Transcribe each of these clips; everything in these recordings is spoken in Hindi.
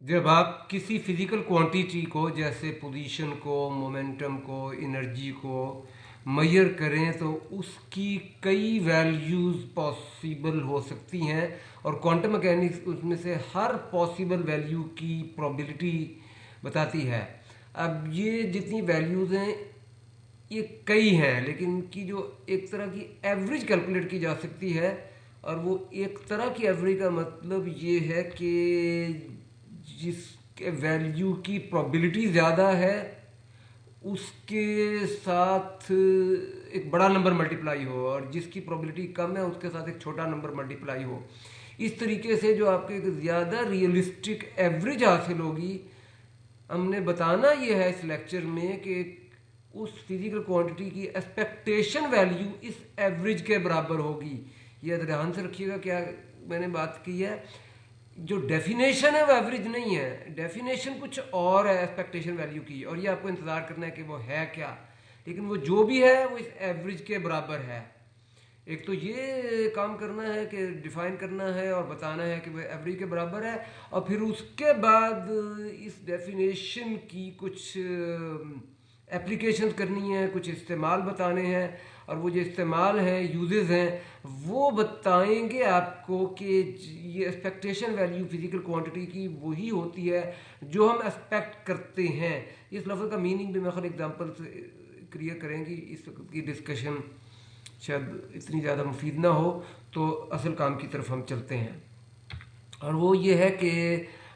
जब आप किसी फिजिकल क्वांटिटी को जैसे पोजीशन को, मोमेंटम को, एनर्जी को मेजर करें तो उसकी कई वैल्यूज़ पॉसिबल हो सकती हैं और क्वांटम मैकेनिक्स उसमें से हर पॉसिबल वैल्यू की प्रोबेबिलिटी बताती है। अब ये जितनी वैल्यूज़ हैं ये कई हैं, लेकिन इनकी जो एक तरह की एवरेज कैलकुलेट की जा सकती है, और वो एक तरह की एवरेज का मतलब ये है कि जिसके वैल्यू की प्रोबेबिलिटी ज़्यादा है उसके साथ एक बड़ा नंबर मल्टीप्लाई हो, और जिसकी प्रोबेबिलिटी कम है उसके साथ एक छोटा नंबर मल्टीप्लाई हो। इस तरीके से जो आपके एक ज़्यादा रियलिस्टिक एवरेज हासिल होगी। हमने बताना ये है इस लेक्चर में कि उस फिजिकल क्वांटिटी की एक्सपेक्टेशन वैल्यू इस एवरेज के बराबर होगी। ये ध्यान से रखिएगा क्या मैंने बात की है। जो डेफिनेशन है वो एवरेज नहीं है, डेफिनेशन कुछ और है एक्सपेक्टेशन वैल्यू की, और ये आपको इंतजार करना है कि वो है क्या। लेकिन वो जो भी है वो इस एवरेज के बराबर है। एक तो ये काम करना है कि डिफाइन करना है और बताना है कि वो एवरेज के बराबर है, और फिर उसके बाद इस डेफिनेशन की कुछ एप्लीकेशन करनी है, कुछ इस्तेमाल बताने हैं, और वो जो इस्तेमाल हैं, यूजेस हैं, वो बताएंगे आपको कि ये एक्सपेक्टेशन वैल्यू फिजिकल क्वांटिटी की वही होती है जो हम एक्सपेक्ट करते हैं। इस लफ्ज़ का मीनिंग भी मैं खुद एग्जांपल से क्लियर करेंगी। इसकी डिस्कशन शायद इतनी ज़्यादा मुफीद ना हो, तो असल काम की तरफ हम चलते हैं। और वो ये है कि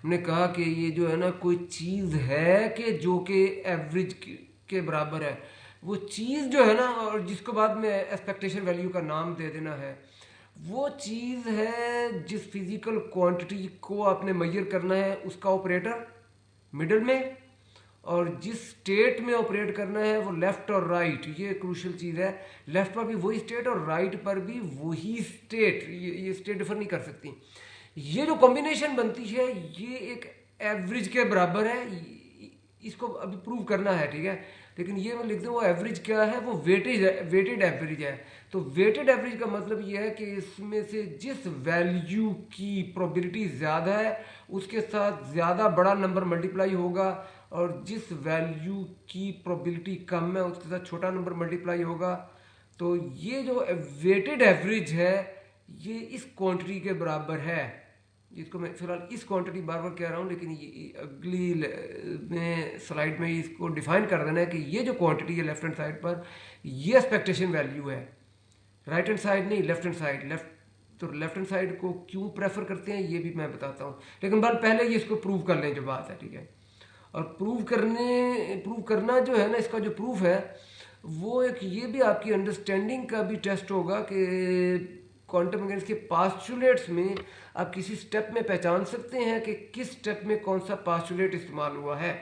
हमने कहा कि ये जो है ना कोई चीज़ है कि जो कि एवरेज के बराबर है। वो चीज़ जो है ना, और जिसको बाद में एक्सपेक्टेशन वैल्यू का नाम दे देना है, वो चीज़ है जिस फिजिकल क्वांटिटी को आपने मेजर करना है उसका ऑपरेटर मिडल में, और जिस स्टेट में ऑपरेट करना है वो लेफ्ट और राइट। ये क्रूशल चीज़ है। लेफ्ट पर भी वही स्टेट और राइट पर भी वही स्टेट, ये स्टेट डिफर नहीं कर सकती। ये जो कॉम्बिनेशन बनती है ये एक एवरेज के बराबर है। इसको अभी प्रूव करना है, ठीक है। लेकिन ये मैं लिख दूँ वो एवरेज क्या है, वो वेटेड एवरेज है। तो वेटेड एवरेज का मतलब ये है कि इसमें से जिस वैल्यू की प्रोबेबिलिटी ज़्यादा है उसके साथ ज़्यादा बड़ा नंबर मल्टीप्लाई होगा, और जिस वैल्यू की प्रोबेबिलिटी कम है उसके साथ छोटा नंबर मल्टीप्लाई होगा। तो ये जो वेटेड एवरेज है ये इस क्वांटिटी के बराबर है, जिसको मैं फिलहाल इस क्वांटिटी बार बार कह रहा हूँ, लेकिन ये अगली में स्लाइड में इसको डिफाइन कर देना है कि ये जो क्वांटिटी है लेफ्ट हैंड साइड पर ये एक्सपेक्टेशन वैल्यू है। राइट हैंड साइड नहीं, लेफ्ट हैंड साइड। तो लेफ्ट हैंड साइड को क्यों प्रेफर करते हैं ये भी मैं बताता हूँ, लेकिन बार पहले ये इसको प्रूव कर लें जो बात है, ठीक है। और प्रूव करना जो है ना, इसका जो प्रूफ है वो एक ये भी आपकी अंडरस्टैंडिंग का भी टेस्ट होगा कि क्वांटम मैकेनिक्स के पास्चुलेट्स में आप किसी स्टेप में पहचान सकते हैं कि किस स्टेप में कौन सा पास्चुलेट इस्तेमाल हुआ है।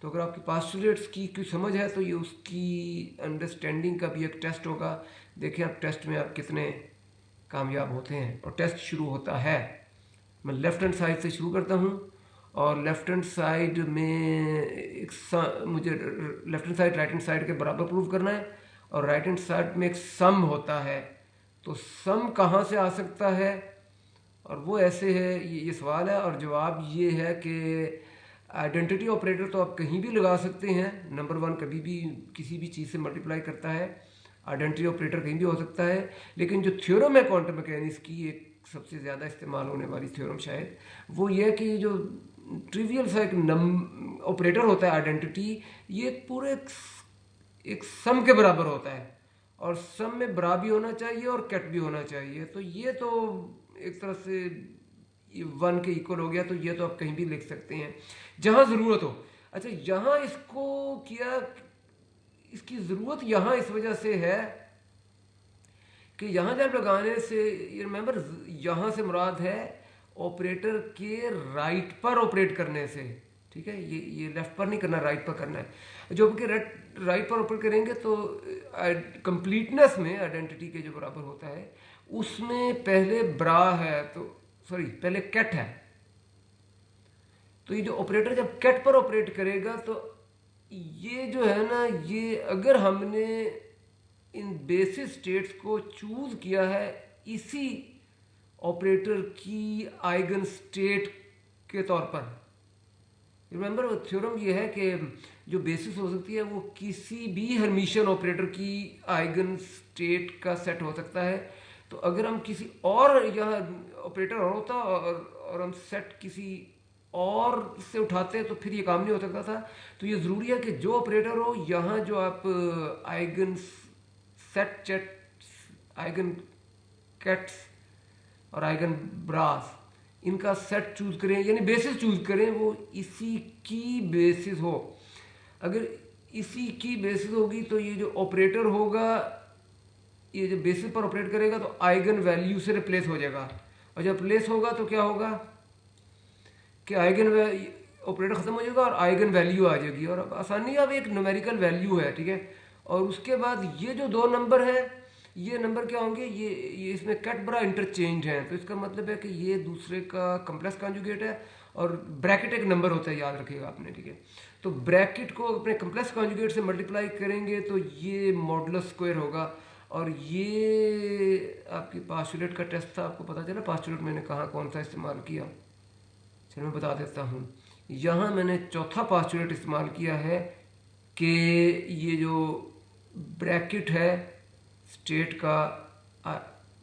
तो अगर आपकी पास्चुलेट्स की समझ है तो ये उसकी अंडरस्टैंडिंग का भी एक टेस्ट होगा। देखें आप टेस्ट में आप कितने कामयाब होते हैं। और टेस्ट शुरू होता है, मैं लेफ्ट हैंड साइड से शुरू करता हूँ, और लेफ्ट हैंड साइड में मुझे left hand side right hand side के बराबर प्रूव करना है, और राइट हैंड साइड में एक सम होता है। तो सम कहाँ से आ सकता है, और वो ऐसे है, ये सवाल है, और जवाब ये है कि आइडेंटिटी ऑपरेटर तो आप कहीं भी लगा सकते हैं। नंबर वन कभी भी किसी भी चीज़ से मल्टीप्लाई करता है, आइडेंटिटी ऑपरेटर कहीं भी हो सकता है। लेकिन जो थ्योरम है क्वांटम मैकेनिक्स की, एक सबसे ज़्यादा इस्तेमाल होने वाली थ्योरम शायद, वो ये है कि जो ट्रिवियल सा एक ऑपरेटर होता है आइडेंटिटी, ये पूरे एक सम के बराबर होता है, और सम में बरा भी होना चाहिए और कैट भी होना चाहिए। तो ये तो एक तरह से वन के इक्वल हो गया। तो ये तो आप कहीं भी लिख सकते हैं जहां ज़रूरत हो। अच्छा, यहाँ इसको किया, इसकी ज़रूरत यहाँ इस वजह से है कि यहाँ जब लगाने से, रिमेंबर यहाँ से मुराद है ऑपरेटर के राइट पर ऑपरेट करने से, ठीक है। ये लेफ्ट पर नहीं करना, राइट पर करना है। जो कि राइट पर ऑपरेट करेंगे तो कंप्लीटनेस में आइडेंटिटी के जो बराबर होता है उसमें पहले ब्रा है, तो सॉरी पहले कैट है। तो ये जो ऑपरेटर जब कैट पर ऑपरेट करेगा तो ये जो है ना, ये अगर हमने इन बेसिस स्टेट्स को चूज किया है इसी ऑपरेटर की आइगन स्टेट के तौर पर, रिमेंबर थ्योरम ये है कि जो बेसिस हो सकती है वो किसी भी हर्मिशियन ऑपरेटर की आइगन स्टेट का सेट हो सकता है। तो अगर हम किसी और यहाँ ऑपरेटर और होता और हम सेट किसी और से उठाते हैं तो फिर ये काम नहीं हो सकता था। तो ये ज़रूरी है कि जो ऑपरेटर हो, यहाँ जो आप आइगन सेट चेट आइगन कैट्स और आइगन ब्रास इनका सेट चूज करें, यानी बेसिस चूज करें, वो इसी की बेसिस हो। अगर इसी की बेसिस होगी तो ये जो ऑपरेटर होगा, ये जो बेसिस पर ऑपरेट करेगा तो आइगन वैल्यू से रिप्लेस हो जाएगा। और जब रिप्लेस होगा तो क्या होगा कि आइगन ऑपरेटर खत्म हो जाएगा और आइगन वैल्यू आ जाएगी। और अब आसानी अब एक न्यूमेरिकल वैल्यू है, ठीक है। और उसके बाद ये जो दो नंबर है, ये नंबर क्या होंगे, ये इसमें कैट बरा इंटरचेंज है। तो इसका मतलब है कि ये दूसरे का कम्प्लेक्स कॉन्जुगेट है। और ब्रैकेट एक नंबर होता है, याद रखिएगा आपने, ठीक है। तो ब्रैकेट को अपने कम्प्लेक्स कॉन्जुगेट से मल्टीप्लाई करेंगे तो ये मॉडुलस स्क्वायर होगा। और ये आपकी पास्टुलेट का टेस्ट था, आपको पता चला पास्टुलेट मैंने कहाँ कौन सा इस्तेमाल किया। चलो मैं बता देता हूँ। यहाँ मैंने चौथा पास्टुलेट इस्तेमाल किया है कि ये जो ब्रैकेट है स्टेट का,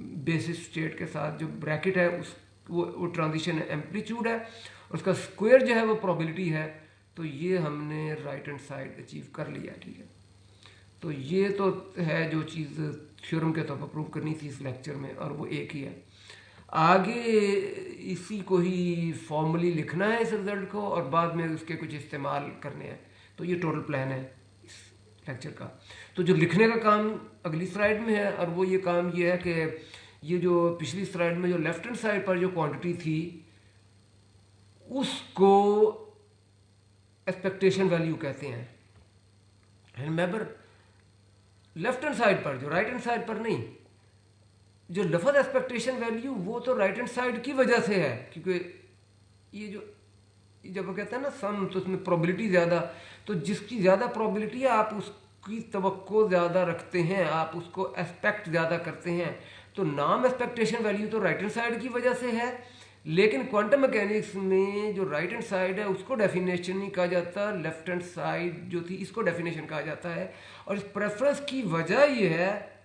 बेसिस स्टेट के साथ जो ब्रैकेट है उस वो ट्रांजिशन एम्पलीट्यूड है, और उसका स्क्वायर जो है वो प्रोबेबिलिटी है। तो ये हमने राइट हैंड साइड अचीव कर लिया, ठीक है। तो ये तो है जो चीज़ थ्योरम के तौर पर प्रूव करनी थी इस लेक्चर में, और वो एक ही है। आगे इसी को ही फॉर्मली लिखना है इस रिजल्ट को, और बाद में उसके कुछ इस्तेमाल करने हैं। तो ये टोटल प्लान है इस लेक्चर का। तो जो लिखने का काम अगली स्लाइड में है, और वो ये काम ये है कि ये जो पिछली स्लाइड में जो लेफ्ट हैंड साइड पर जो क्वांटिटी थी उसको एक्सपेक्टेशन वैल्यू कहते हैं। रिमेंबर लेफ्ट हैंड साइड पर, जो राइट हैंड साइड पर नहीं। जो लफ्ज एक्सपेक्टेशन वैल्यू वो तो राइट हैंड साइड की वजह से है, क्योंकि ये जो जब वो कहते हैं ना सम, तो उसमें प्रोबेबिलिटी ज़्यादा, तो जिसकी ज़्यादा प्रोबेबिलिटी है आप उसकी तवक्को ज़्यादा रखते हैं, आप उसको एक्सपेक्ट ज़्यादा करते हैं। तो नाम एक्सपेक्टेशन वैल्यू तो राइट हैंड साइड की वजह से है, लेकिन क्वांटम मैकेनिक्स में जो राइट हैंड साइड है उसको डेफिनेशन नहीं कहा जाता, लेफ्ट हैंड साइड जो थी इसको डेफिनेशन कहा जाता है। और इस प्रेफरेंस की वजह यह है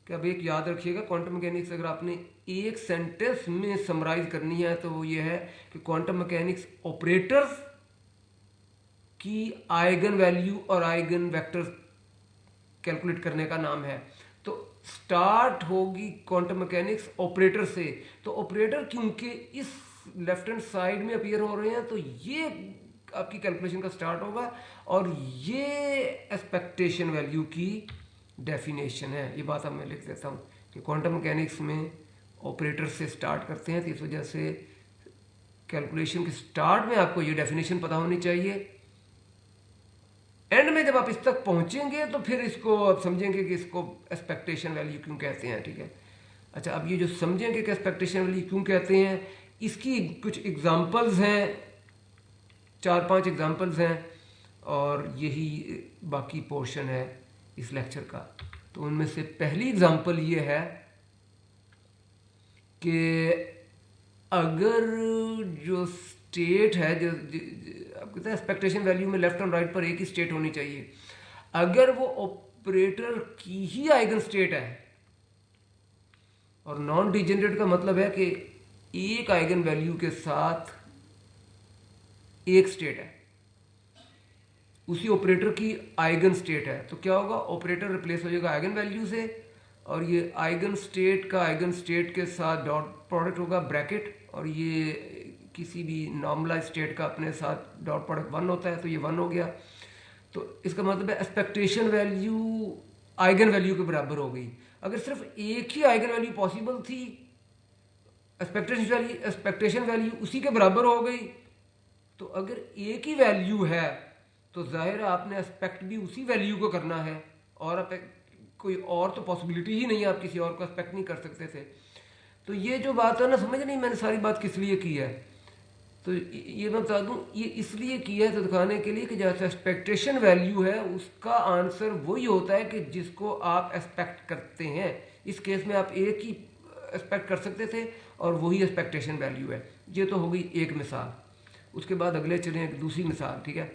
कि अब एक याद रखिएगा, क्वांटम मैकेनिक्स अगर आपने एक सेंटेंस में समराइज करनी है तो वो ये है कि क्वांटम मैकेनिक्स ऑपरेटर्स की आइगन वैल्यू और आइगन वेक्टर्स कैलकुलेट करने का नाम है। तो स्टार्ट होगी क्वांटम मैकेनिक्स ऑपरेटर से। तो ऑपरेटर क्योंकि इस लेफ्ट हैंड साइड में अपीयर हो रहे हैं, तो ये आपकी कैलकुलेशन का स्टार्ट होगा, और ये एक्सपेक्टेशन वैल्यू की डेफिनेशन है। ये बात अब मैं लिख देता हूँ कि क्वांटम मैकेनिक्स में ऑपरेटर से स्टार्ट करते हैं, तो इस वजह से कैलकुलेशन के स्टार्ट में आपको ये डेफिनेशन पता होनी चाहिए। एंड में जब आप इस तक पहुंचेंगे तो फिर इसको आप समझेंगे कि इसको एक्सपेक्टेशन वैल्यू क्यों कहते हैं, ठीक है। अच्छा, अब ये जो समझेंगे कि एक्सपेक्टेशन वैल्यू क्यों कहते हैं, इसकी कुछ एग्जांपल्स हैं, 4-5 एग्जांपल्स हैं, और यही बाकी पोर्शन है इस लेक्चर का। तो उनमें से पहली एग्जांपल ये है कि अगर जो स्टेट है, जो आप कहते हैं एक्सपेक्टेशन वैल्यू में लेफ्ट और राइट पर एक ही स्टेट होनी चाहिए, अगर वो ऑपरेटर की ही आइगन स्टेट है, और नॉन डिजेनरेट का मतलब है कि एक आइगन वैल्यू के साथ एक स्टेट है, उसी ऑपरेटर की आइगन स्टेट है, तो क्या होगा, ऑपरेटर रिप्लेस हो जाएगा आइगन वैल्यू से, और ये आइगन स्टेट का आइगन स्टेट के साथ डॉट प्रोडक्ट होगा ब्रैकेट, और ये किसी भी नॉर्मलाइज स्टेट का अपने साथ डॉट प्रोडक्ट 1 होता है, तो ये 1 हो गया। तो इसका मतलब है एक्सपेक्टेशन वैल्यू आइगन वैल्यू के बराबर हो गई। अगर सिर्फ एक ही आइगन वैल्यू पॉसिबल थी, एक्सपेक्टेशन वैल्यू उसी के बराबर हो गई। तो अगर एक ही वैल्यू है तो जाहिर है आपने एक्सपेक्ट भी उसी वैल्यू को करना है, और आप कोई और तो पॉसिबिलिटी ही नहीं है, आप किसी और को एक्सपेक्ट नहीं कर सकते थे। तो ये जो बात है ना, समझ नहीं मैंने सारी बात किस लिए की है। तो ये मैं बता दूं, ये इसलिए किया है तो दिखाने के लिए कि जैसे एक्सपेक्टेशन वैल्यू है उसका आंसर वही होता है कि जिसको आप एक्सपेक्ट करते हैं। इस केस में आप एक ही एक्सपेक्ट कर सकते थे और वही एक्सपेक्टेशन वैल्यू है। ये तो हो गई एक मिसाल। उसके बाद अगले चलें एक दूसरी मिसाल, ठीक है।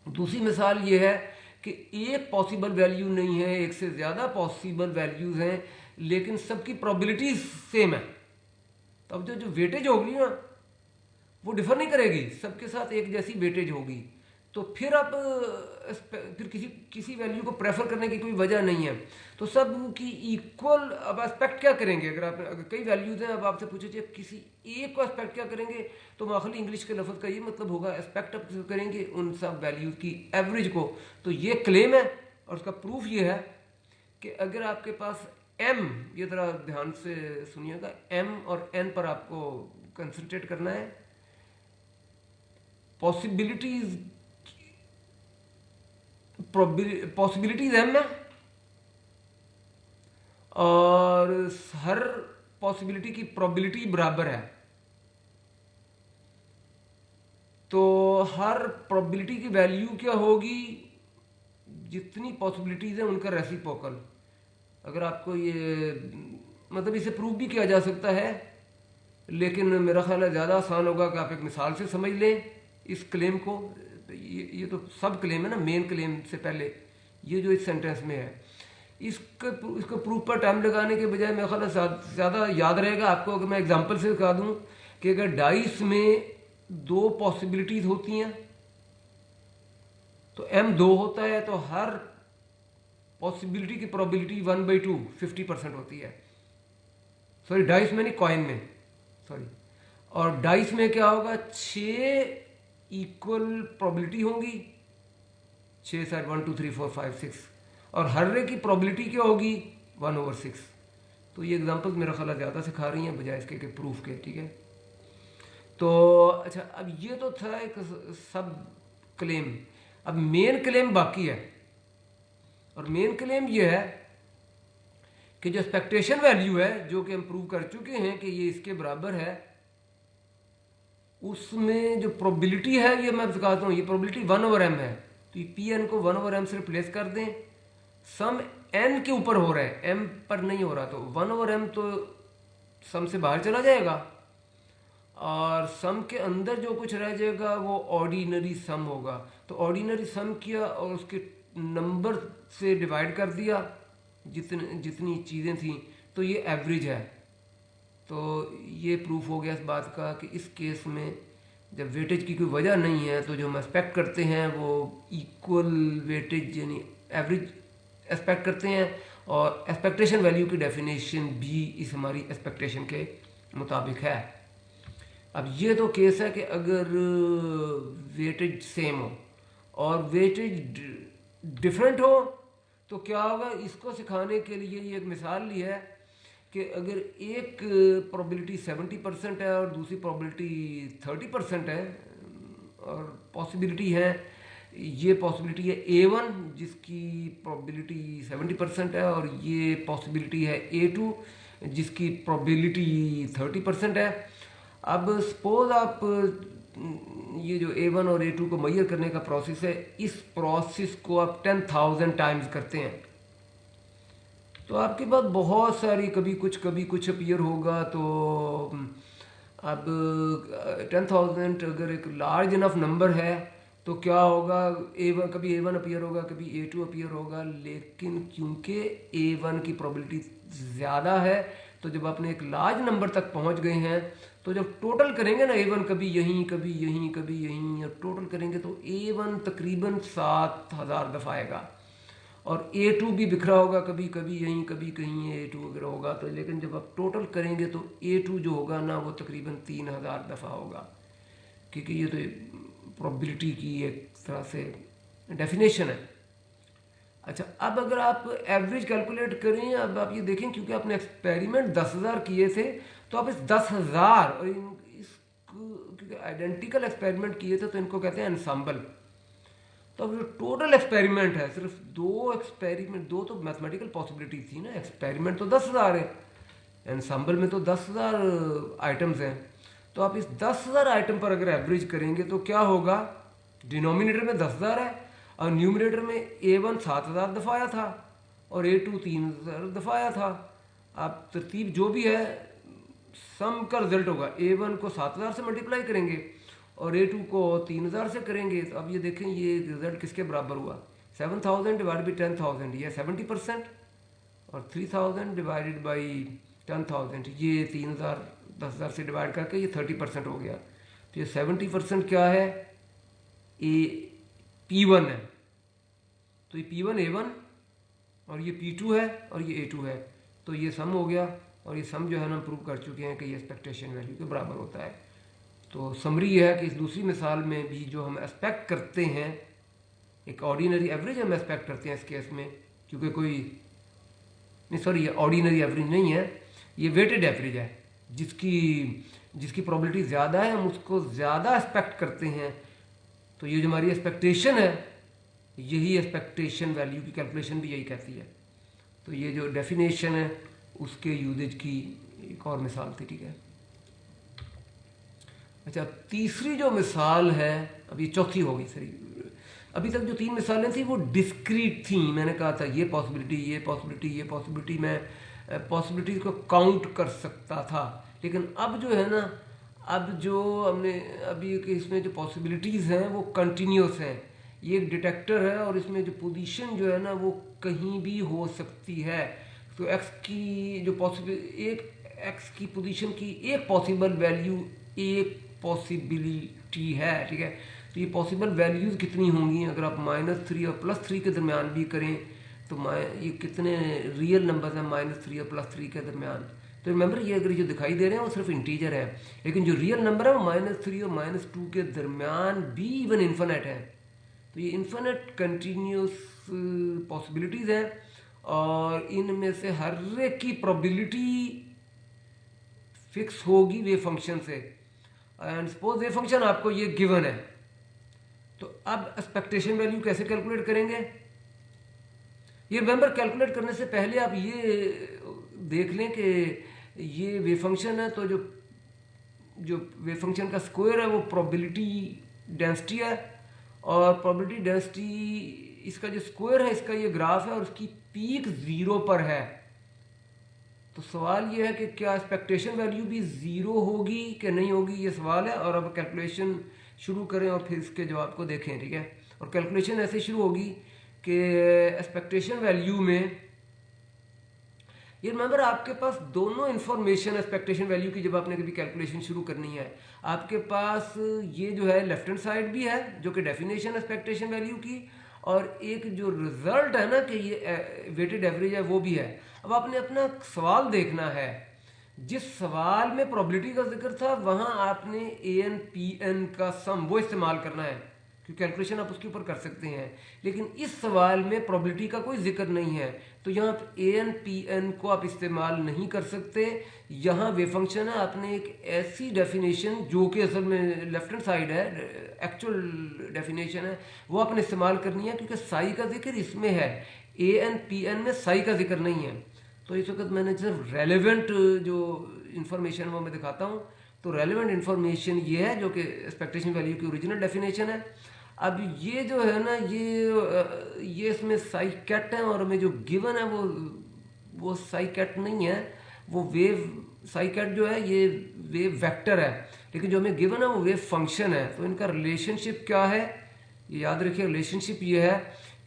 दूसरी मिसाल ये है कि एक पॉसिबल वैल्यू नहीं है, एक से ज़्यादा पॉसिबल वैल्यूज़ हैं, लेकिन सबकी प्रोबेबिलिटीज सेम है। तो अब जो वेटेज होगी ना वो डिफर नहीं करेगी, सबके साथ एक जैसी वेटेज होगी। तो फिर अब फिर किसी वैल्यू को प्रेफर करने की कोई वजह नहीं है। तो सब की इक्वल, अब एस्पेक्ट क्या करेंगे? अगर कई वैल्यूज हैं, अब आपसे पूछे चाहिए किसी एक को एस्पेक्ट क्या करेंगे, तो माखली इंग्लिश के लफ्ज़ का ये मतलब होगा एस्पेक्ट अब करेंगे उन सब वैल्यूज की एवरेज को। तो ये क्लेम है और उसका प्रूफ ये है कि अगर आपके पास m, ये ज़रा ध्यान से सुनिएगा, m और n पर आपको कंसंट्रेट करना है। पॉसिबिलिटीज m है और हर पॉसिबिलिटी की प्रोबेबिलिटी बराबर है। तो हर प्रोबेबिलिटी की वैल्यू क्या होगी? जितनी पॉसिबिलिटीज हैं उनका रेसिप्रोकल। अगर आपको ये मतलब इसे प्रूव भी किया जा सकता है, लेकिन मेरा ख्याल है ज़्यादा आसान होगा कि आप एक मिसाल से समझ लें इस क्लेम को। ये तो सब क्लेम है ना, मेन क्लेम से पहले ये जो इस सेंटेंस में है, इसको प्रूफ पर टाइम लगाने के बजाय मेरा ख्याल है ज़्यादा याद रहेगा आपको अगर मैं एग्जांपल से बता दूं कि अगर डाइस में 2 पॉसिबिलिटीज होती हैं तो m 2 होता है, तो हर पॉसिबिलिटी की प्रोबेबिलिटी 1/2 50% होती है। सॉरी, डाइस में नहीं, कॉइन में, सॉरी। और डाइस में क्या होगा? 6 इक्वल प्रोबेबिलिटी होंगी, 6 साइड 1 2 3 4 5 6, और हर रे की प्रोबेबिलिटी क्या होगी? 1/6। तो ये एग्जांपल्स मेरा ख्याल ज़्यादा सिखा रही हैं बजाय इसके प्रूफ के, ठीक है। तो अच्छा, अब ये तो था एक सब क्लेम। अब मेन क्लेम बाकी है, और मेन क्लेम ये है कि जो एक्सपेक्टेशन वैल्यू है, जो कि हम प्रूव कर चुके हैं कि ये इसके बराबर है, उसमें जो प्रोबेबिलिटी है ये मैं बताता हूँ, ये प्रोबेबिलिटी 1/m है। तो ये पी एन को 1/m से रिप्लेस कर दें। सम n के ऊपर हो रहा है, m पर नहीं हो रहा, तो 1/m तो सम से बाहर चला जाएगा और सम के अंदर जो कुछ रह जाएगा वो ऑर्डिनरी सम होगा। तो ऑर्डिनरी सम किया और उसके नंबर से डिवाइड कर दिया जितनी चीज़ें थी, तो ये एवरेज है। तो ये प्रूफ हो गया इस बात का कि इस केस में जब वेटेज की कोई वजह नहीं है तो जो हम एक्सपेक्ट करते हैं वो इक्वल वेटेज यानी एवरेज एक्सपेक्ट करते हैं, और एक्सपेक्टेशन वैल्यू की डेफिनेशन भी इस हमारी एक्सपेक्टेशन के मुताबिक है। अब ये तो केस है कि अगर वेटेज सेम हो और वेटेज डिफरेंट हो तो क्या होगा। इसको सिखाने के लिए ये एक मिसाल ली है कि अगर एक प्रोबेबिलिटी 70% है और दूसरी प्रोबेबिलिटी 30% है, और पॉसिबिलिटी है, ये पॉसिबिलिटी है A1 जिसकी प्रोबेबिलिटी 70% है, और ये पॉसिबिलिटी है A2 जिसकी प्रोबेबिलिटी 30% है। अब सपोज आप ये जो A1 और A2 को मेजर करने का प्रोसेस है, इस प्रोसेस को आप 10,000 टाइम्स करते हैं तो आपके पास बहुत सारी कभी कुछ अपीयर होगा। तो अब 10,000 अगर एक लार्ज इनफ नंबर है तो क्या होगा, A1 कभी A1 अपीयर होगा, कभी A2 अपीयर होगा, लेकिन क्योंकि A1 की प्रोबेबिलिटी ज़्यादा है तो जब आपने एक लार्ज नंबर तक पहुंच गए हैं तो जब टोटल करेंगे ना, A1 कभी यहीं कभी यहीं कभी यहीं, और टोटल करेंगे तो A1 तकरीबन 7,000 दफ़ा आएगा, और A2 भी बिखरा होगा, कभी कभी यहीं कभी कहीं A2 अगर होगा तो, लेकिन जब आप टोटल करेंगे तो A2 जो होगा ना वो तकरीबन 3,000 दफ़ा होगा, क्योंकि ये तो प्रोबेबिलिटी की एक तरह से डेफिनेशन है। अच्छा, अब अगर आप एवरेज कैलकुलेट करें, अब आप ये देखें क्योंकि आपने एक्सपेरिमेंट 10,000 किए थे तो आप इस 10,000 और क्योंकि आइडेंटिकल एक्सपेरिमेंट किए थे तो इनको कहते हैं एनसाम्बल। तो अब जो टोटल एक्सपेरिमेंट है, सिर्फ 2 एक्सपेरिमेंट, 2 तो मैथमेटिकल पॉसिबिलिटी थी ना, एक्सपेरिमेंट तो 10,000 है, एनसाम्बल में तो 10,000 आइटम्स हैं। तो आप इस 10,000 आइटम पर अगर एवरेज करेंगे तो क्या होगा, डिनोमिनेटर में 10,000 है और न्यूमिनेटर में A1 7,000 दफ़ा आया था और A2 3,000 दफ़ा आया था। आप तरतीब जो भी है, सम का रिजल्ट होगा, A1 को 7,000 से मल्टीप्लाई करेंगे और A2 को 3000 से करेंगे तो अब ये देखें ये रिजल्ट किसके बराबर हुआ, 7000 डिवाइड बाई 10,000 ये 70%, और 3000 डिवाइडेड बाई 10,000 ये 3000 10,000 से डिवाइड करके ये 30% हो गया। तो ये 70% क्या है, P1 है, तो ये P1 A1 और ये P2 है और ये A2 है, तो ये सम हो गया। और ये सम जो है ना हम प्रूव कर चुके हैं कि ये एक्सपेक्टेशन वैल्यू के बराबर होता है। तो समरी ये है कि इस दूसरी मिसाल में भी जो हम एक्सपेक्ट करते हैं, एक ऑर्डिनरी एवरेज हम एक्सपेक्ट करते हैं इस केस में, क्योंकि कोई नहीं, सॉरी ये ऑर्डिनरी एवरेज नहीं है, ये वेटेड एवरेज है, जिसकी प्रोबेबिलिटी ज़्यादा है हम उसको ज़्यादा एक्सपेक्ट करते हैं। तो ये जो हमारी एक्सपेक्टेशन है, यही एक्सपेक्टेशन वैल्यू की कैलकुलेशन भी यही कहती है। तो ये जो डेफिनेशन है उसके यूजेज की एक और मिसाल थी, ठीक है। अच्छा, तीसरी जो मिसाल है, अब ये चौथी हो गई सही। अभी तक जो 3 मिसालें थी वो डिस्क्रीट थी, मैंने कहा था ये पॉसिबिलिटी ये पॉसिबिलिटी ये पॉसिबिलिटी, मैं पॉसिबिलिटीज़ को काउंट कर सकता था। लेकिन अब जो है ना, अब जो हमने अभी इसमें जो पॉसिबिलिटीज़ हैं वो कंटिन्यूस हैं। ये एक डिटेक्टर है और इसमें जो पोजीशन जो है ना वो कहीं भी हो सकती है। तो एक्स की जो एक्स की पोजीशन की एक पॉसिबल वैल्यू एक पॉसिबिलिटी है, ठीक है। तो ये पॉसिबल वैल्यूज़ कितनी होंगी, अगर आप -3 और +3 के दरमियान भी करें तो ये कितने रियल नंबर्स हैं -3 और +3 के दरमियान। तो रिमेंबर ये अगर जो दिखाई दे रहे हैं वो सिर्फ इंटीजर है, लेकिन जो रियल नंबर है वो -3 और -2 के दरमियान भी इवन इन्फिनिट है। तो ये इन्फिनिट कंटिन्यूस पॉसिबिलिटीज़ हैं और इनमें से हर एक की प्रोबेबिलिटी फिक्स होगी वेव फंक्शन से। एंड सपोज वेव फंक्शन आपको ये गिवन है, तो अब एक्सपेक्टेशन वैल्यू कैसे कैलकुलेट करेंगे। ये रिमेंबर कैलकुलेट करने से पहले आप ये देख लें कि ये वेव फंक्शन है, तो जो वेव फंक्शन का स्क्वायर है वो प्रोबेबिलिटी डेंसिटी है, और प्रोबेबिलिटी डेंसिटी इसका जो स्क्वायर है इसका ये ग्राफ है और उसकी पीक 0 पर है। तो सवाल ये है कि क्या एक्सपेक्टेशन वैल्यू भी 0 होगी कि नहीं होगी, ये सवाल है। और अब कैलकुलेशन शुरू करें और फिर इसके जवाब को देखें, ठीक है। और कैलकुलेशन ऐसे शुरू होगी कि एक्सपेक्टेशन वैल्यू में ये रिमेंबर आपके पास दोनों इन्फॉर्मेशन एक्सपेक्टेशन वैल्यू की जब आपने कभी कैलकुलेशन शुरू करनी है, आपके पास ये जो है लेफ्ट हैंड साइड भी है जो कि डेफिनेशन एक्सपेक्टेशन वैल्यू की, और एक जो रिजल्ट है ना कि ये वेटेड एवरेज है वो भी है। अब आपने अपना सवाल देखना है, जिस सवाल में प्रोबेबिलिटी का जिक्र था वहां आपने AN PN का सम वो इस्तेमाल करना है, क्योंकि कैलकुलेशन आप उसके ऊपर कर सकते हैं। लेकिन इस सवाल में प्रोबेबिलिटी का कोई जिक्र नहीं है, तो यहाँ AN PN को आप इस्तेमाल नहीं कर सकते। यहाँ वे फंक्शन है, आपने एक ऐसी डेफिनेशन जो कि असल में लेफ्ट हैंड साइड है, एक्चुअल डेफिनेशन है, वो आपने इस्तेमाल करनी है, क्योंकि साई का जिक्र इसमें है, AN PN में साई का जिक्र नहीं है। तो इस वक्त मैंने सिर्फ रेलेवेंट जो इन्फॉर्मेशन वो मैं दिखाता हूँ। तो रेलेवेंट इन्फॉर्मेशन ये है जो कि एक्सपेक्टेशन वैल्यू की ओरिजिनल डेफिनेशन है। अब ये जो है ना ये इसमें साई कैट है, और हमें जो गिवन है वो साई कैट नहीं है, वो वेव साई कैट जो है ये वेव वेक्टर है, लेकिन जो हमें गिवन है वो वेव फंक्शन है। तो इनका रिलेशनशिप क्या है, ये याद रखिए। रिलेशनशिप ये है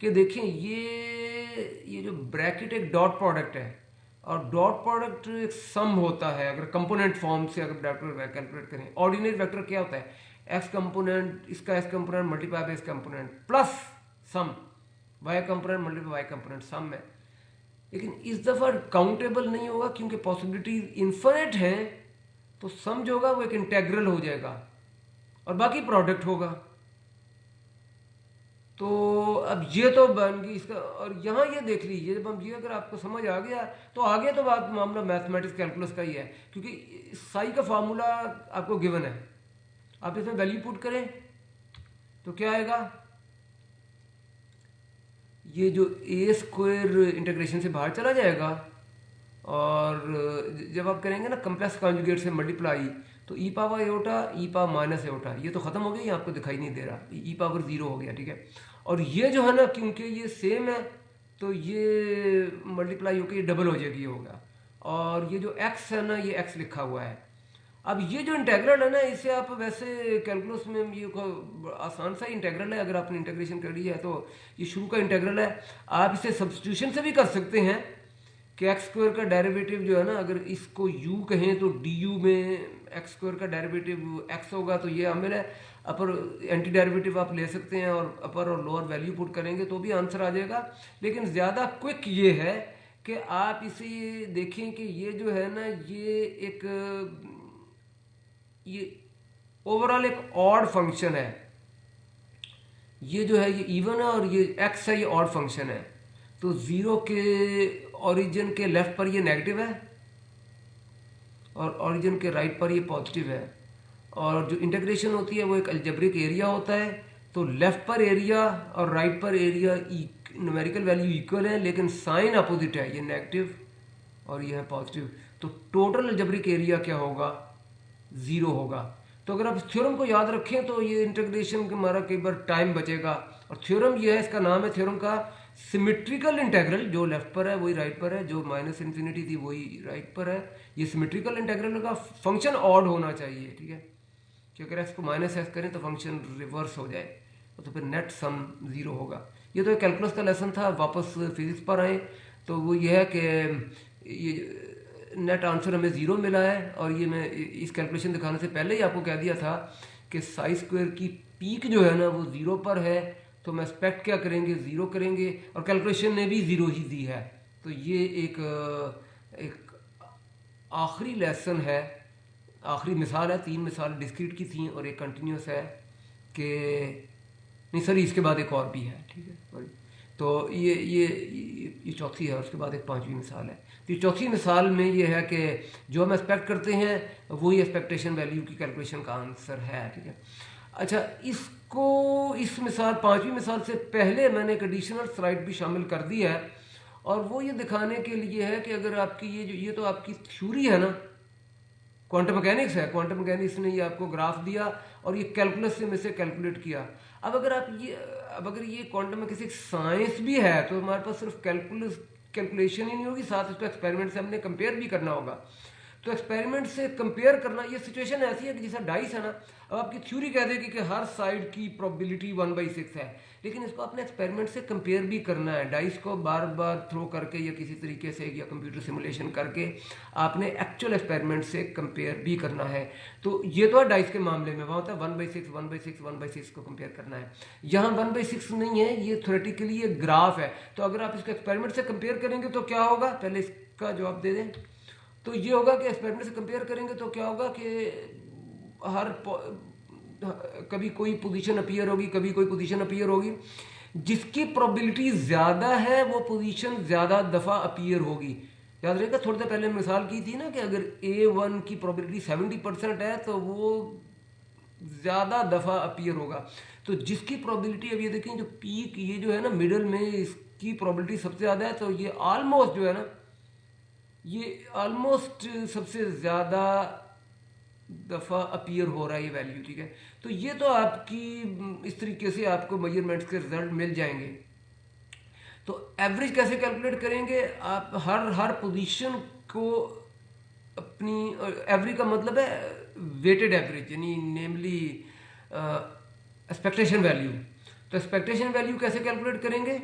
कि देखें ये जो ब्रैकेट एक डॉट प्रोडक्ट है, और डॉट प्रोडक्ट एक सम होता है अगर कंपोनेंट फॉर्म से अगर कैलकुलेट करें। ऑर्डिनरी वेक्टर क्या होता है, एक्स कंपोनेंट इसका X component multiply by X component plus sum, Y component multiply Y component sum है। लेकिन इस दफा काउंटेबल नहीं होगा क्योंकि पॉसिबिलिटीज इन्फिनिट हैं, तो सम जो होगा वो एक इंटेग्रल हो जाएगा और बाकी प्रोडक्ट होगा। तो अब ये तो बन गई इसका, और यहाँ ये देख लीजिए, जब हम ये अगर आपको समझ आ गया तो आगे तो बात मामला मैथमेटिक्स कैलकुलस का ही है, क्योंकि साई का फार्मूला आपको गिवन है, आप इसमें वैल्यू पुट करें तो क्या आएगा, ये जो ए स्क्वायर इंटीग्रेशन से बाहर चला जाएगा, और जब आप करेंगे ना कंप्लेक्स कॉन्जुगेट से मल्टीप्लाई, तो ई पावर एओटा ई पावर माइनस एओटा ये तो ख़त्म हो गया, ये आपको दिखाई नहीं दे रहा, ई पावर 0 हो गया, ठीक है। और ये जो है ना क्योंकि ये सेम है तो ये मल्टीप्लाई होकर ये डबल हो जाएगी, ये होगा। और ये जो x है ना ये x लिखा हुआ है, अब ये जो इंटेग्रल है ना, इसे आप वैसे कैलकुलस में ये आसान सा इंटेग्रल है, अगर आपने इंटीग्रेशन कर ली है तो ये शुरू का इंटेग्रल है। आप इसे सब्स्टिट्यूशन से भी कर सकते हैं कि एक्स स्क्वायर का डेरिवेटिव जो है ना, अगर इसको u कहें तो du में एक्स स्क्वायर का डेरिवेटिव x होगा, तो ये आमिल है। अपर एंटी डेरिवेटिव आप ले सकते हैं और अपर और लोअर वैल्यू पुट करेंगे तो भी आंसर आ जाएगा। लेकिन ज़्यादा क्विक ये है कि आप इसे देखें कि ये जो है ना, ये ओवरऑल एक ऑड फंक्शन है। ये जो है ये इवन है और ये x है, ये ऑड फंक्शन है। तो ज़ीरो के ओरिजिन के लेफ्ट पर ये नेगेटिव है और ओरिजिन के राइट पर ये पॉजिटिव है। और जो इंटीग्रेशन होती है वो एक अलजेब्रिक एरिया होता है। तो लेफ्ट पर एरिया और राइट पर एरिया न्यूमेरिकल वैल्यू इक्वल है, लेकिन साइन अपोजिट है, ये नेगेटिव और ये है पॉजिटिव। तो टोटल अलजेब्रिक एरिया क्या होगा? ज़ीरो होगा। तो अगर आप इस थ्योरम को याद रखें तो ये इंटीग्रेशन के हमारा कई बार टाइम बचेगा। और थ्योरम ये है, इसका नाम है थ्योरम का सिमेट्रिकल इंटेग्रल। जो लेफ्ट पर है वही राइट पर है, जो माइनस इन्फिनिटी थी वही राइट पर है। ये सिमेट्रिकल इंटेग्रल का फंक्शन ऑड होना चाहिए, ठीक है, कि अगर एक्स को माइनस एक्स करें तो फंक्शन रिवर्स हो जाए, तो फिर नेट सम ज़ीरो होगा। ये तो कैलकुलस का लेसन था। वापस फिजिक्स पर आए तो वो ये है कि ये नेट आंसर हमें ज़ीरो मिला है। और ये मैं इस कैलकुलेशन दिखाने से पहले ही आपको कह दिया था कि साई स्क्वायर की पीक जो है ना वो ज़ीरो पर है, तो हम एक्सपेक्ट क्या करेंगे? ज़ीरो करेंगे। और कैलकुलेशन ने भी ज़ीरो ही दी है। तो ये एक आखिरी लेसन है, आखिरी मिसाल है। 3 मिसाल डिस्क्रीट की थी और एक कंटिन्यूस है कि नहीं सॉरी, इसके बाद एक और भी है, ठीक है सॉरी। तो ये चौथी है, उसके बाद एक 5वीं मिसाल है। तो चौथी मिसाल में ये है कि जो हम एक्सपेक्ट करते हैं वही एक्सपेक्टेशन वैल्यू की कैलकुलेशन का आंसर है, ठीक है। अच्छा, इसको इस मिसाल 5वीं मिसाल से पहले मैंने एक एडिशनल स्लाइड भी शामिल कर दी है, और वो ये दिखाने के लिए है कि अगर आपकी ये तो आपकी थ्योरी है ना, क्वांटम मैकेनिक्स है। क्वांटम मैकेनिक्स ने ये आपको ग्राफ दिया और ये कैलकुलस से में से कैलकुलेट किया। अब अगर ये क्वांटम मैकेनिक्स साइंस भी है तो हमारे पास सिर्फ कैलकुलेशन ही नहीं होगी, साथ इसको एक्सपेरिमेंट से हमने कंपेयर भी करना होगा। तो एक्सपेरिमेंट से कंपेयर करना, ये सिचुएशन ऐसी है कि जैसा डाइस है ना, अब आपकी थ्योरी कह देगी कि हर साइड की प्रोबेबिलिटी 1/6 है, लेकिन इसको आपने एक्सपेरिमेंट से कंपेयर भी करना है। डाइस को बार बार थ्रो करके या किसी तरीके से या कंप्यूटर सिमुलेशन करके आपने एक्चुअल एक्सपेरिमेंट से कंपेयर भी करना है। तो ये तो है डाइस के मामले में, वहाँ होता है 1/6 1/6 1/6 को कंपेयर करना है। यहाँ 1/6 नहीं है, ये थ्योरेटिकली ये ग्राफ है। तो अगर आप इसको एक्सपेरिमेंट से कंपेयर करेंगे तो क्या होगा, पहले इसका जवाब दे दें। तो ये होगा कि एक्सपेरिमेंट से कंपेयर करेंगे तो क्या होगा कि कभी कोई पोजीशन अपीयर होगी, कभी कोई पोजीशन अपीयर होगी। जिसकी प्रोबेबिलिटी ज़्यादा है वो पोजीशन ज़्यादा दफ़ा अपीयर होगी। याद रहेगा, थोड़ी देर पहले मिसाल की थी ना कि अगर A1 की प्रोबेबिलिटी 70% है तो वो ज़्यादा दफ़ा अपीयर होगा। तो जिसकी प्रोबेबिलिटी, अब ये देखें जो पीक ये जो है ना मिडल में, इसकी प्रोबेबिलिटी सबसे ज़्यादा है, तो ये ऑलमोस्ट जो है ना, ये ऑलमोस्ट सबसे ज़्यादा दफ़ा अपीयर हो रहा है ये वैल्यू, ठीक है। तो ये तो आपकी इस तरीके से आपको मेजरमेंट्स के रिजल्ट मिल जाएंगे। तो एवरेज कैसे कैलकुलेट करेंगे? आप हर पोजीशन को अपनी, एवरेज का मतलब है वेटेड एवरेज, यानी नेमली एक्सपेक्टेशन वैल्यू। तो एक्सपेक्टेशन वैल्यू कैसे कैलकुलेट करेंगे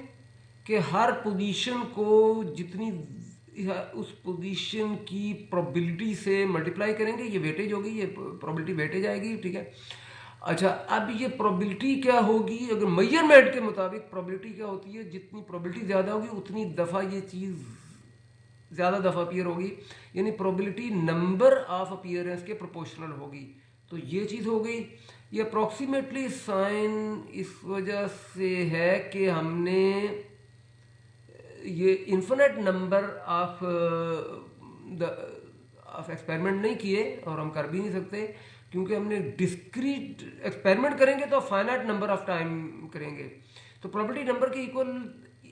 कि हर पोजीशन को जितनी उस पोजीशन की प्रोबेबिलिटी से मल्टीप्लाई करेंगे, ये वेटेज होगी, ये प्रोबेबिलिटी वेटेज आएगी, ठीक है। अच्छा, अब ये प्रोबेबिलिटी क्या होगी? अगर मेजरमेंट के मुताबिक प्रोबेबिलिटी क्या होती है, जितनी प्रोबेबिलिटी ज़्यादा होगी उतनी दफ़ा ये चीज़ ज़्यादा दफ़ा अपीयर होगी, यानी प्रोबेबिलिटी नंबर ऑफ अपीयरेंस के प्रोपोर्शनल होगी। तो ये चीज़ हो गई। ये अप्रॉक्सीमेटली साइन इस वजह से है कि हमने ये इन्फिनिट नंबर ऑफ एक्सपेरिमेंट नहीं किए और हम कर भी नहीं सकते, क्योंकि हमने डिस्क्रीट एक्सपेरिमेंट करेंगे तो फाइनाइट नंबर ऑफ टाइम करेंगे। तो प्रोबेबिलिटी नंबर के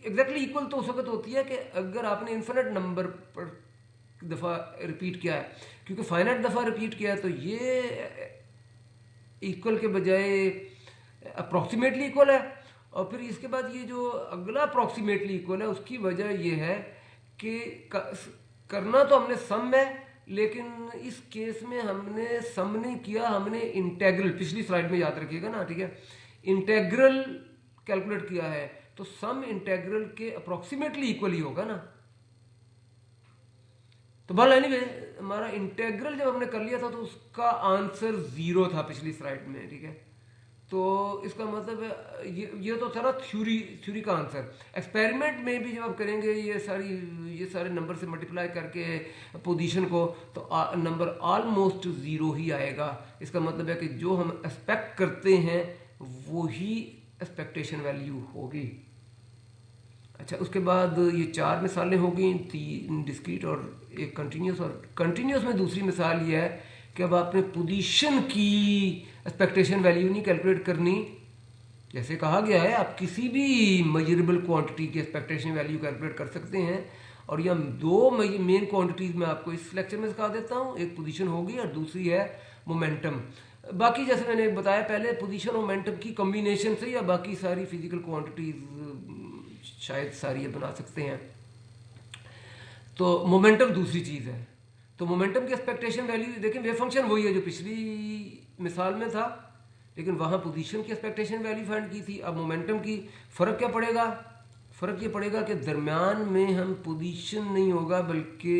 एग्जैक्टली इक्वल तो उस वक्त होती है कि अगर आपने इन्फिनिट नंबर पर दफ़ा रिपीट किया है, क्योंकि फाइनाइट दफ़ा रिपीट किया है तो ये इक्वल के बजाय अप्रॉक्सीमेटली इक्वल है। और फिर इसके बाद ये जो अगला अप्रॉक्सीमेटली इक्वल है, उसकी वजह ये है कि करना तो हमने सम है, लेकिन इस केस में हमने सम नहीं किया, हमने इंटेग्रल, पिछली स्लाइड में याद रखिएगा ना, ठीक है, इंटेग्रल कैलकुलेट किया है, तो सम इंटेग्रल के अप्रोक्सीमेटली इक्वल ही होगा ना। तो बल एनीवे हमारा इंटेग्रल जब हमने कर लिया था तो उसका आंसर 0 था पिछली स्लाइड में, ठीक है। तो इसका मतलब है ये तो था ना थ्योरी का आंसर। एक्सपेरिमेंट में भी जब आप करेंगे ये सारे नंबर से मल्टीप्लाई करके पोजीशन को, तो नंबर ऑलमोस्ट 0 ही आएगा। इसका मतलब है कि जो हम एक्सपेक्ट करते हैं वो ही एक्सपेक्टेशन वैल्यू होगी। अच्छा, उसके बाद ये 4 मिसालें हो गई, 3 डिस्क्रीट और एक कंटिन्यूस। और कंटिन्यूस में दूसरी मिसाल ये है कि अब आपने पोजीशन की एक्सपेक्टेशन वैल्यू नहीं कैलकुलेट करनी। जैसे कहा गया है आप किसी भी मेजरेबल क्वांटिटी की एक्सपेक्टेशन वैल्यू कैलकुलेट कर सकते हैं। और ये 2 मेन क्वांटिटीज मैं आपको इस लेक्चर में सिखा देता हूँ। एक पोजीशन होगी और दूसरी है मोमेंटम। बाकी जैसे मैंने बताया पहले, पोजीशन और मोमेंटम की कॉम्बिनेशन से या बाकी सारी फिजिकल क्वांटिटीज शायद सारी ये बना सकते हैं। तो मोमेंटम दूसरी चीज़ है। तो मोमेंटम की एक्सपेक्टेशन वैल्यू देखें, वेव फंक्शन वही है जो पिछली मिसाल में था, लेकिन वहाँ पोजीशन की एक्सपेक्टेशन वैल्यू फाइंड की थी। अब मोमेंटम की फ़र्क क्या पड़ेगा? फ़र्क ये पड़ेगा कि दरमियान में हम पोजीशन नहीं होगा, बल्कि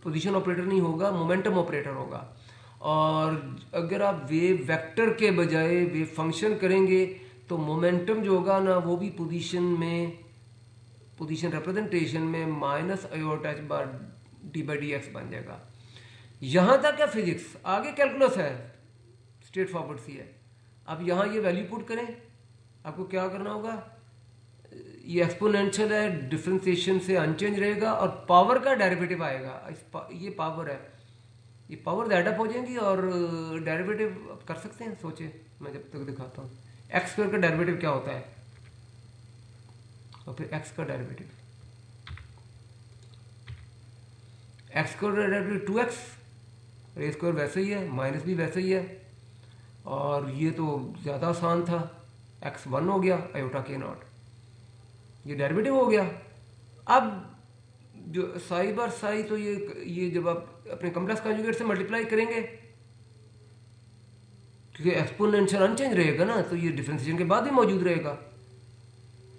पोजीशन ऑपरेटर नहीं होगा, मोमेंटम ऑपरेटर होगा। और अगर आप वेव वेक्टर के बजाय वेव फंक्शन करेंगे तो मोमेंटम जो होगा ना वो भी पोजीशन में, पोजीशन रिप्रेजेंटेशन में minus iota bar D by D x बन जाएगा। यहाँ तक है फिजिक्स, आगे कैलकुलस है, स्ट्रेट फॉरवर्ड सी है। अब यहाँ ये वैल्यू पुट करें, आपको क्या करना होगा, ये एक्सपोनेंशियल है, डिफरेंशिएशन से अनचेंज रहेगा और पावर का डेरिवेटिव आएगा। ये पावर है, ये पावर ऐड अप हो जाएंगी और डेरिवेटिव कर सकते हैं। सोचे, मैं जब तक दिखाता हूँ। एक्स स्क्वायर का डेरिवेटिव क्या होता है, और फिर एक्स का डेरिवेटिव, एक्स स्क्वायर का डेरिवेटिव 2x, ए स्क्वायर वैसे ही है, माइनस भी वैसे ही है। और ये तो ज़्यादा आसान था, एक्स 1 हो गया आयोटा के नॉट, ये डेरिवेटिव हो गया। अब जो साई बार साई, तो ये जब आप अपने कॉम्प्लेक्स कॉन्जुगेट से मल्टीप्लाई करेंगे, क्योंकि एक्सपोनेंशियल अनचेंज रहेगा ना, तो ये डिफरेंशिएशन के बाद भी मौजूद रहेगा।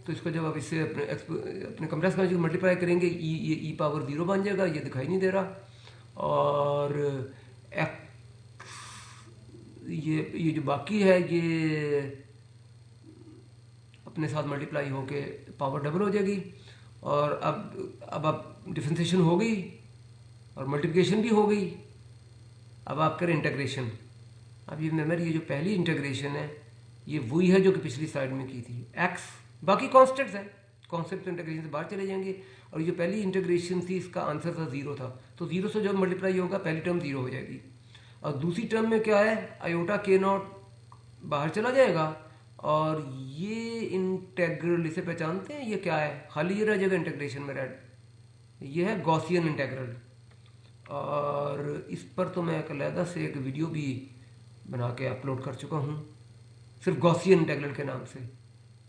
तो इसको जब आप इससे अपने कॉम्प्लेक्स कॉन्जुगेट मल्टीप्लाई करेंगे, ये ई पावर 0 बन जाएगा, ये दिखाई नहीं दे रहा। और ये जो बाकी है ये अपने साथ मल्टीप्लाई होके पावर डबल हो जाएगी। और अब आप डिफरेंशिएशन हो गई और मल्टीप्लिकेशन भी हो गई। अब आप करें इंटीग्रेशन। अब ये मेमोरी, ये जो पहली इंटीग्रेशन है ये वही है जो कि पिछली स्लाइड में की थी, एक्स, बाकी कॉन्स्टेंट्स है, कॉन्सेप्ट इंटीग्रेशन से बाहर चले जाएंगे। और ये जो पहली इंटीग्रेशन थी इसका आंसर था 0 था, तो 0 से जब मल्टीप्लाई होगा पहली टर्म 0 हो जाएगी। और दूसरी टर्म में क्या है, आयोटा के नॉट बाहर चला जाएगा और ये इंटेग्रल, इसे पहचानते हैं, ये क्या है, खाली ये रह जाएगा इंटीग्रेशन में रेड, ये है गॉसियन इंटेग्रल। और इस पर तो मैं एक अलहदा से एक वीडियो भी बना के अपलोड कर चुका हूँ, सिर्फ गॉसियन इंटेग्रल के नाम से।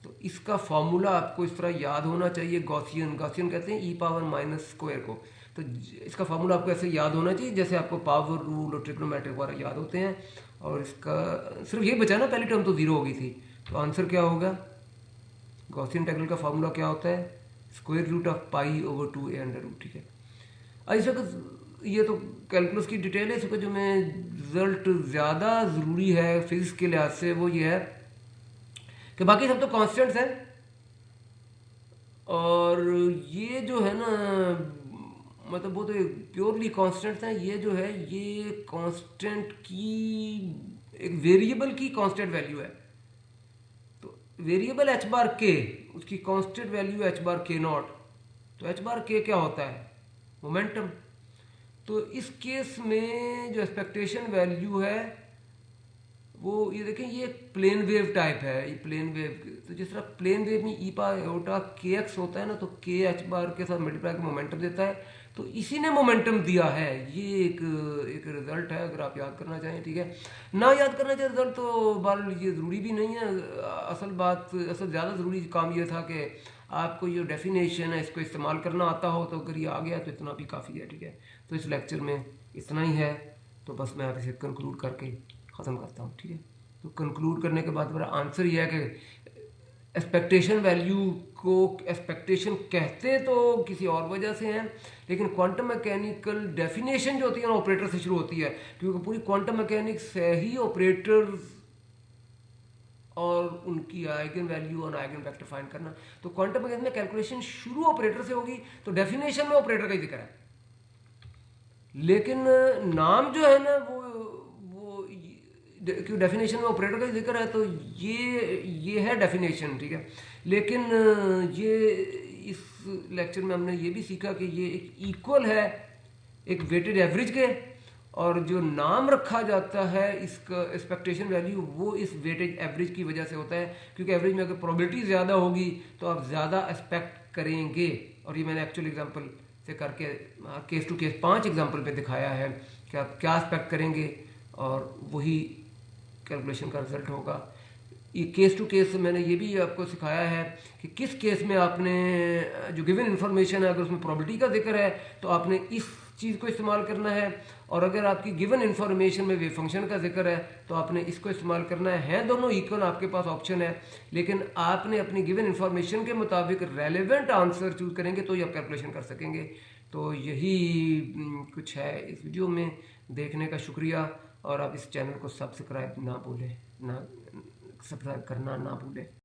तो इसका फॉर्मूला आपको इस तरह याद होना चाहिए, गॉसियन कहते हैं ई पावर माइनस स्क्वायर को। तो इसका फार्मूला आपको ऐसे याद होना चाहिए जैसे आपको पावर रूल और ट्रिग्नोमेट्रिक वगैरह याद होते हैं। और इसका सिर्फ ये बचा ना, पहली टर्म तो 0 हो गई थी, तो आंसर क्या होगा, गॉसियन इंटीग्रल का फार्मूला क्या होता है, square root of pi over 2a under root, ठीक है। अब इसका ये तो कैलकुलस की डिटेल है, इसका जो मैं रिजल्ट ज़्यादा ज़रूरी है फिजिक्स के लिहाज से वो ये है कि बाकी सब तो कांस्टेंट्स हैं। और ये जो है ना, मतलब वो तो प्योरली कांस्टेंट्स हैं। ये जो है ये कांस्टेंट की, एक वेरिएबल की कांस्टेंट वैल्यू है। तो वेरिएबल एच बार के, उसकी कांस्टेंट वैल्यू एच बार के नॉट। तो एच बार के क्या होता है, मोमेंटम। तो इस केस में जो एक्सपेक्टेशन वैल्यू है वो ये देखें, ये प्लेन वेव टाइप है, ये प्लेन वेव। तो जिस तरह प्लेन वेव में ई पायोटा के एक्स होता है ना, तो के एच बार के साथ मल्टीप्लाई का मोमेंटम देता है। तो इसी ने मोमेंटम दिया है। ये एक रिजल्ट है, अगर आप याद करना चाहें, ठीक है। ना याद करना चाहे रिजल्ट तो बाल ये ज़रूरी भी नहीं है। असल ज़्यादा ज़रूरी काम ये था कि आपको ये डेफिनेशन है इसको इस्तेमाल करना आता हो तो अगर ये आ गया तो इतना भी काफ़ी है, ठीक है। तो इस लेक्चर में इतना ही है, तो बस मैं आप इसे कंक्लूड करके ख़त्म करता हूँ, ठीक है। तो कंक्लूड करने के बाद मेरा आंसर ये है कि एक्सपेक्टेशन वैल्यू को एक्सपेक्टेशन कहते तो किसी और वजह से हैं, लेकिन क्वांटम मैकेनिकल डेफिनेशन जो होती है ना ऑपरेटर से शुरू होती है, क्योंकि पूरी क्वांटम मैकेनिक्स से ही ऑपरेटर्स और उनकी आइगन वैल्यू और आइगन वेक्टर फाइंड करना। तो क्वांटम मैकेनिक्स में कैलकुलेशन शुरू ऑपरेटर से होगी, तो डेफिनेशन में ऑपरेटर का ही जिक्र है, लेकिन नाम जो है ना वो क्यों डेफिनेशन में ऑपरेटर का जिक्र है, तो ये है डेफिनेशन, ठीक है। लेकिन ये इस लेक्चर में हमने ये भी सीखा कि ये एक इक्वल है एक वेटेड एवरेज के, और जो नाम रखा जाता है इसका एक्सपेक्टेशन वैल्यू वो इस वेटेज एवरेज की वजह से होता है, क्योंकि एवरेज में अगर प्रोबेबिलिटी ज़्यादा होगी तो आप ज़्यादा एक्सपेक्ट करेंगे। और ये मैंने एक्चुअल एग्जांपल से करके केस टू केस 5 एग्जांपल पे दिखाया है कि आप क्या एक्सपेक्ट करेंगे और वही कैलकुलेशन का रिजल्ट होगा। ये केस टू केस मैंने ये भी आपको सिखाया है कि किस केस में आपने जो गिवन इन्फॉर्मेशन है अगर उसमें प्रोबेबिलिटी का जिक्र है तो आपने इस चीज़ को इस्तेमाल करना है, और अगर आपकी गिवन इन्फॉर्मेशन में वेव फंक्शन का जिक्र है तो आपने इसको इस्तेमाल करना है। दोनों इक्वल आपके पास ऑप्शन है, लेकिन आपने अपनी गिवन इन्फॉर्मेशन के मुताबिक रेलेवेंट आंसर चूज करेंगे तो ही आप कैलकुलेशन कर सकेंगे। तो यही कुछ है इस वीडियो में। देखने का शुक्रिया, और आप इस चैनल को सब्सक्राइब ना भूलें, ना सब्सक्राइब करना ना भूलें।